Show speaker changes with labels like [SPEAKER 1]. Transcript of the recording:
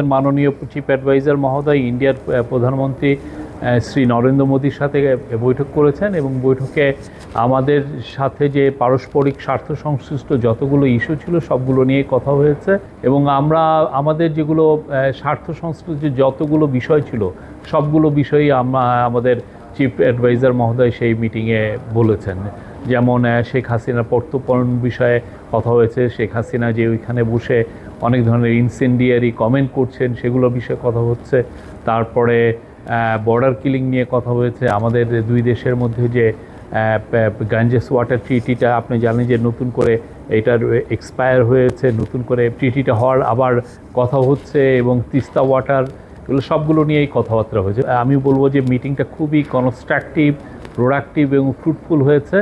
[SPEAKER 1] মাননীয় chief adviser মহোদয় ইন্ডিয়ার প্রধানমন্ত্রী শ্রী নরেন্দ্র মোদীর সাথে বৈঠক করেছেন এবং বৈঠকে আমাদের সাথে যে পারস্পরিক স্বার্থ সংশ্লিষ্ট যতগুলো ইস্যু ছিল সবগুলো নিয়ে কথা হয়েছে এবং আমরা আমাদের যেগুলো স্বার্থ সংশ্লিষ্ট যতগুলো বিষয় ছিল সবগুলো বিষয়ই আমাদের চিফ অ্যাডভাইজার মহোদয় সেই মিটিংয়ে বলেছেন। যেমন শেখ হাসিনার প্রত্যর্পণ বিষয়ে কথা হয়েছে, শেখ হাসিনা যে ওইখানে বসে অনেক ধরনের ইনসেন্ডিয়ারি কমেন্ট করছেন সেগুলো বিষয়ে কথা হচ্ছে। তারপরে বর্ডার কিলিং নিয়ে কথা হয়েছে। আমাদের দুই দেশের মধ্যে যে গাঞ্জেস ওয়াটার ট্রিটিটা আপনি জানেন যে নতুন করে এটার এক্সপায়ার হয়েছে, নতুন করে ট্রিটিটা হওয়ার আবার কথা হচ্ছে এবং তিস্তা ওয়াটার এগুলো সবগুলো নিয়েই কথাবার্তা হয়েছে। আমি বলবো যে মিটিংটা খুবই কনস্ট্রাকটিভ, প্রোডাক্টিভ এবং ফ্রুটফুল হয়েছে।